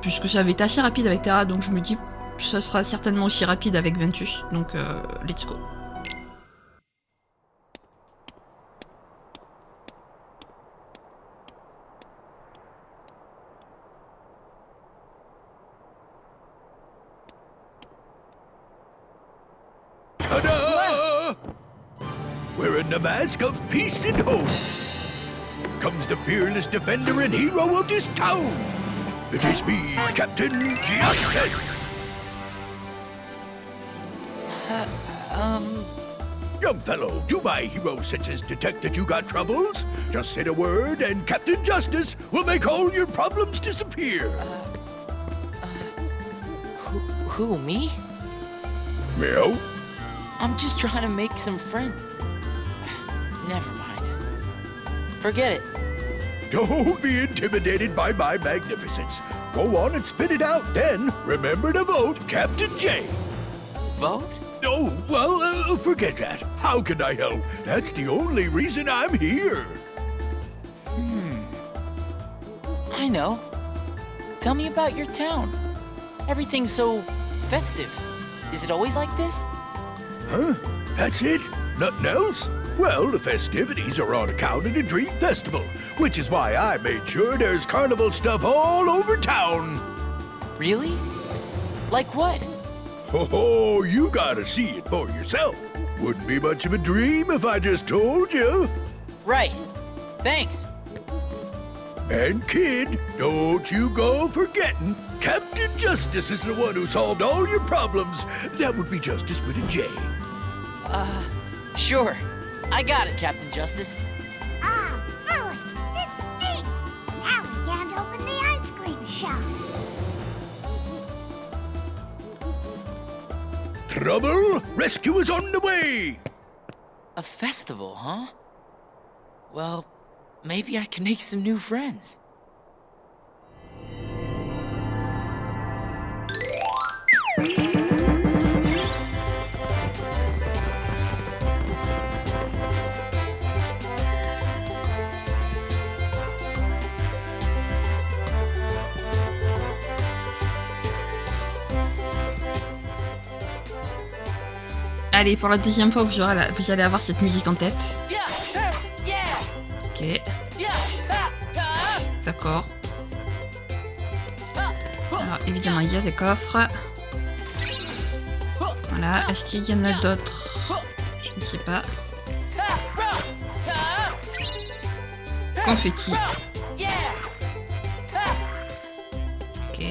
Puisque ça avait été assez rapide avec Terra, donc je me dis que ça sera certainement aussi rapide avec Ventus. Donc let's go. Ta-da! Wearing the mask of peace and hope comes the fearless defender and hero of this town. It is me, Captain Justice. Young fellow, do my hero senses detect that you got troubles? Just say the word and Captain Justice will make all your problems disappear. Who, me? Meow? I'm just trying to make some friends. Never mind. Forget it. Don't be intimidated by my magnificence. Go on and spit it out, then remember to vote Captain J. Vote? Oh, well, forget that. How can I help? That's the only reason I'm here. I know. Tell me about your town. Everything's so festive. Is it always like this? Huh? That's it? Nothing else? Well, the festivities are on account of the Dream Festival, which is why I made sure there's carnival stuff all over town. Really? Like what? Oh, you gotta see it for yourself. Wouldn't be much of a dream if I just told you. Right. Thanks. And kid, don't you go forgetting, Captain Justice is the one who solved all your problems. That would be Justice with a J. Sure. I got it, Captain Justice. Ah, Philly, this stinks. Now we can't open the ice cream shop. Trouble? Rescue is on the way! A festival, huh? Well, maybe I can make some new friends. Allez, pour la deuxième fois, vous allez avoir cette musique en tête. Ok. D'accord. Alors, évidemment, il y a des coffres. Voilà. Est-ce qu'il y en a d'autres? Je ne sais pas. Confetti. Ok.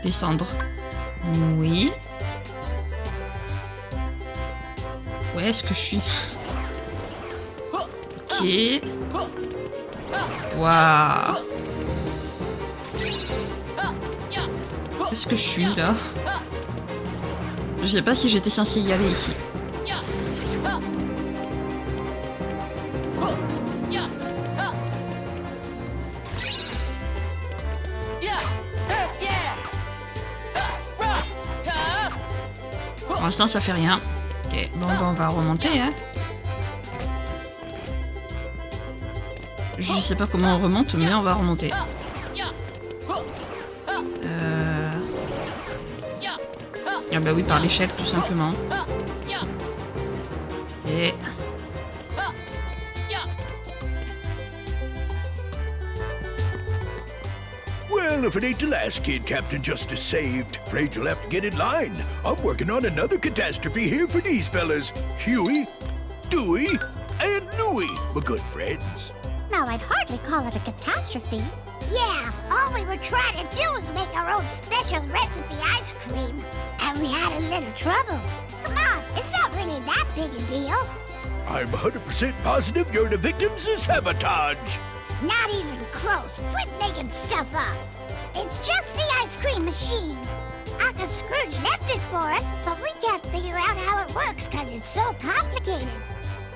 Descendre. Oui. Où est-ce que je suis? Ok. Waouh. Qu'est-ce que je suis là? Je sais pas si j'étais censé y aller ici. Pour l'instant, ça fait rien. Ok, bon, on va remonter, hein. Je sais pas comment on remonte, mais on va remonter. Ah bah oui, par l'échelle, tout simplement. Et... Well, if it ain't the last kid Captain Justice saved, afraid you'll have to get in line. I'm working on another catastrophe here for these fellas. Huey, Dewey, and Louie, my good friends. Now, I'd hardly call it a catastrophe. Yeah, all we were trying to do was make our own special recipe ice cream. And we had a little trouble. Come on, it's not really that big a deal. I'm 100% positive you're the victims of sabotage. Not even close. Quit making stuff up. It's just the ice cream machine. Uncle Scrooge left it for us, but we can't figure out how it works because it's so complicated.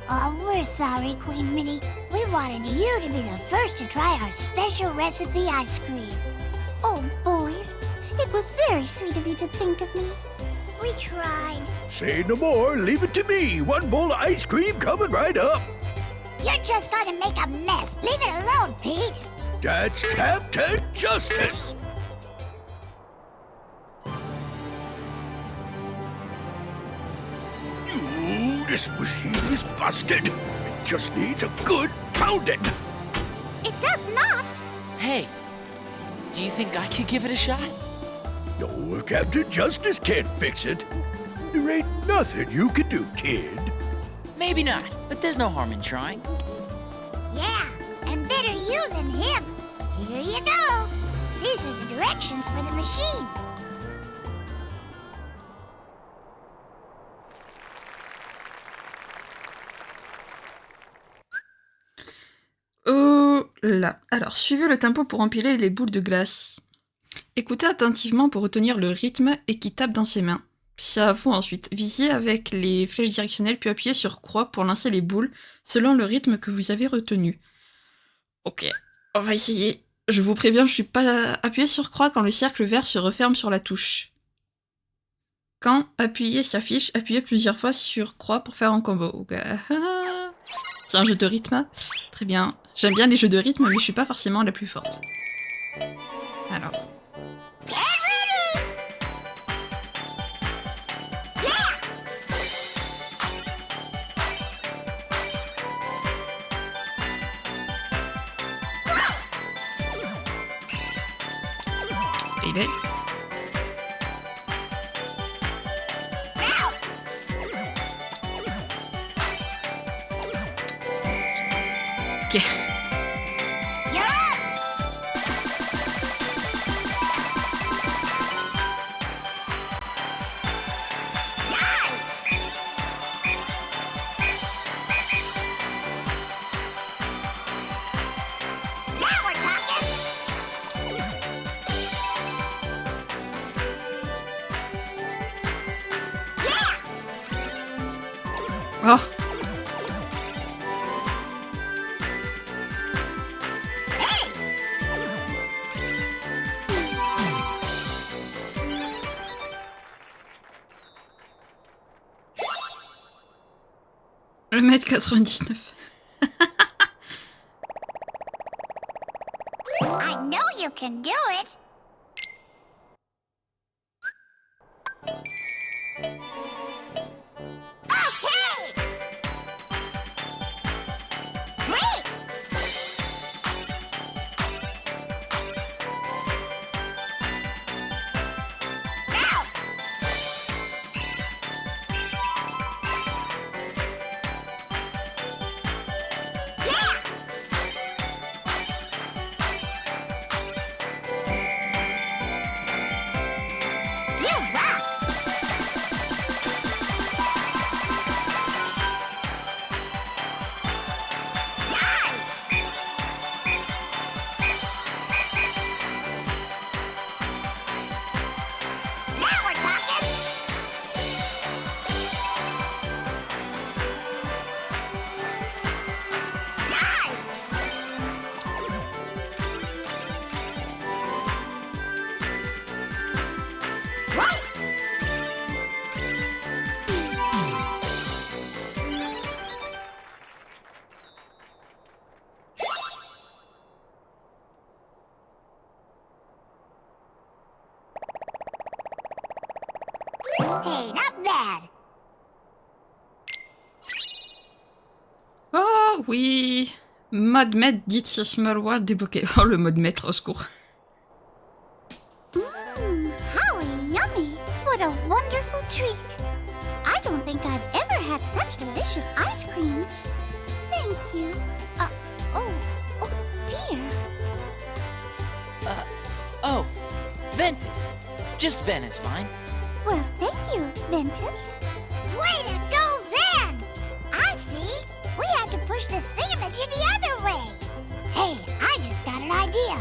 Oh, we're sorry, Queen Minnie. We wanted you to be the first to try our special recipe ice cream. Oh, boys, it was very sweet of you to think of me. We tried. Say no more, leave it to me. One bowl of ice cream coming right up. You're just gonna make a mess. Leave it alone, Pete. That's Captain Justice. Ooh, this machine is busted. It just needs a good pounding. It does not. Hey, do you think I could give it a shot? No, if Captain Justice can't fix it, there ain't nothing you can do, kid. Maybe not, but there's no harm in trying. Yeah, and better you than him. Here you go. These are the directions for the machine. Oh là. Alors, suivez le tempo pour empiler les boules de glace. Écoutez attentivement pour retenir le rythme et qui tape dans ses mains. C'est à vous ensuite. Visez avec les flèches directionnelles puis appuyez sur croix pour lancer les boules selon le rythme que vous avez retenu. Ok, on va essayer. Je vous préviens, je suis pas appuyé sur croix quand le cercle vert se referme sur la touche. Quand appuyer s'affiche, appuyez plusieurs fois sur croix pour faire un combo. Okay. C'est un jeu de rythme. Très bien. J'aime bien les jeux de rythme, mais je suis pas forcément la plus forte. Alors. Baby. Ok. Oh. Le mètre 99. I know you can do it. Hey, not bad. Oh oui. Mode maître dit Small World débloqué. Oh, le mode maître, au secours. How yummy. What a wonderful treat. I don't think I've ever had such delicious ice cream. Thank you. Oh dear. Oh, Ventus. Just Ven is fine. Well, thank you, Ventus. Way to go, Ven! I see. We had to push this thingamajig the other way. Hey, I just got an idea.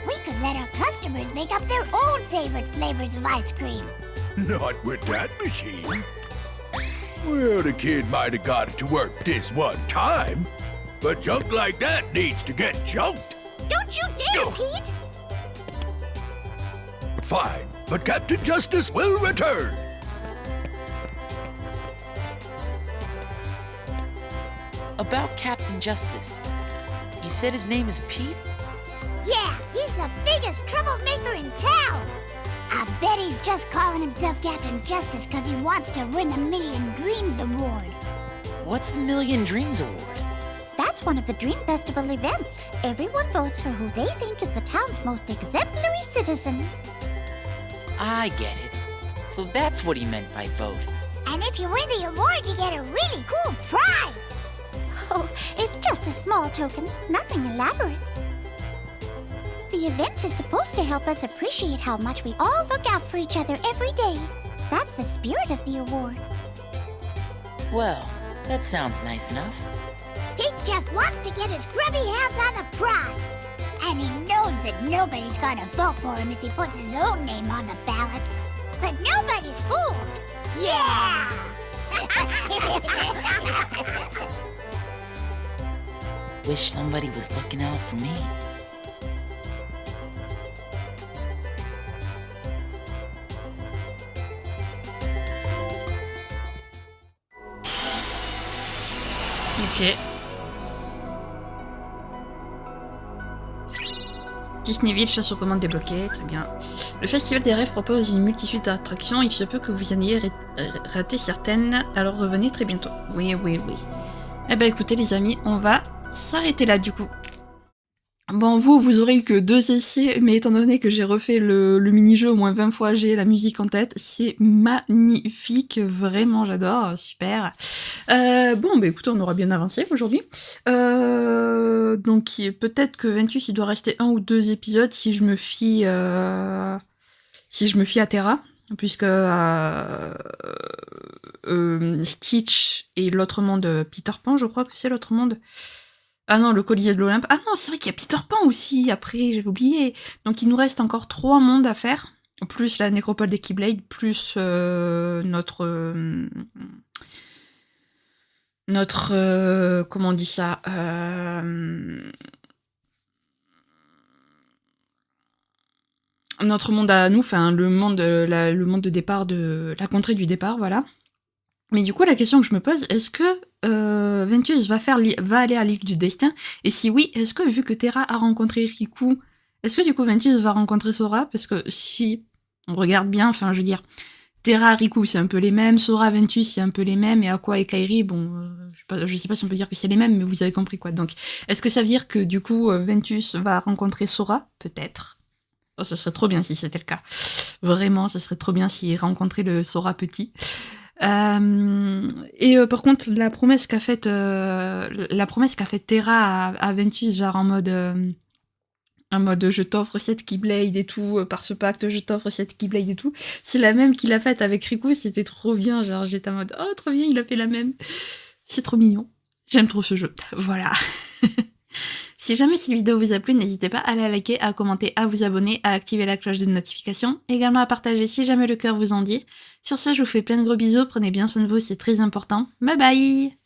We could let our customers make up their own favorite flavors of ice cream. Not with that machine. Well, the kid might have got it to work this one time, but junk like that needs to get junked. Don't you dare, Pete! Fine, but Captain Justice will return. About Captain Justice. You said his name is Pete? Yeah, he's the biggest troublemaker in town. I bet he's just calling himself Captain Justice because he wants to win the Million Dreams Award. What's the Million Dreams Award? That's one of the Dream Festival events. Everyone votes for who they think is the town's most exemplary citizen. I get it. So that's what he meant by vote. And if you win the award, you get a really cool prize. Oh, it's just a small token, nothing elaborate. The event is supposed to help us appreciate how much we all look out for each other every day. That's the spirit of the award. Well, that sounds nice enough. Pete just wants to get his grubby hands on the prize. And he knows that nobody's gonna vote for him if he puts his own name on the ballot. But nobody's fooled. Yeah! Wish somebody was looking out for me. Ok. Disneyville, chasse aux commandes débloquée, très bien. Le Festival des Rêves propose une multitude d'attractions, il se peut que vous en ayez raté certaines, alors revenez très bientôt. Oui. Eh ben écoutez les amis, on va s'arrêter là du coup. Bon, vous aurez eu que 2 essais, mais étant donné que j'ai refait le mini-jeu au moins 20 fois, j'ai la musique en tête, c'est magnifique, vraiment j'adore, super. Bon, bah écoutez, on aura bien avancé aujourd'hui. Donc peut-être que Ventus, il doit rester 1 ou 2 épisodes si je me fie à Terra, puisque Stitch et l'autre monde, Peter Pan, je crois que c'est l'autre monde. Ah non, le Colisée de l'Olympe. Ah non, c'est vrai qu'il y a Peter Pan aussi, après, j'avais oublié. Donc il nous reste encore 3 mondes à faire, plus la nécropole des Keyblade, plus notre comment on dit ça, notre monde à nous, enfin le monde de départ de la contrée du départ, voilà. Mais du coup, la question que je me pose, est-ce que Ventus va aller à l'île du destin? Et si oui, est-ce que vu que Terra a rencontré Riku, est-ce que du coup Ventus va rencontrer Sora? Parce que si on regarde bien, enfin je veux dire, Terra, Riku, c'est un peu les mêmes, Sora, Ventus, c'est un peu les mêmes, et Aqua et Kairi, bon, je sais pas si on peut dire que c'est les mêmes, mais vous avez compris quoi. Donc, est-ce que ça veut dire que du coup Ventus va rencontrer Sora? Peut-être. Oh, ce serait trop bien si c'était le cas. Vraiment, ce serait trop bien s'il rencontrait le Sora petit. Par contre, la promesse qu'a faite Terra à Ventus, genre en mode je t'offre cette Keyblade et tout, par ce pacte je t'offre cette Keyblade et tout, c'est la même qu'il a faite avec Riku, c'était trop bien, genre j'étais en mode oh trop bien, il a fait la même, c'est trop mignon, j'aime trop ce jeu, voilà. Si jamais cette vidéo vous a plu, n'hésitez pas à la liker, à commenter, à vous abonner, à activer la cloche de notification, également à partager si jamais le cœur vous en dit. Sur ce, je vous fais plein de gros bisous, prenez bien soin de vous, c'est très important. Bye bye!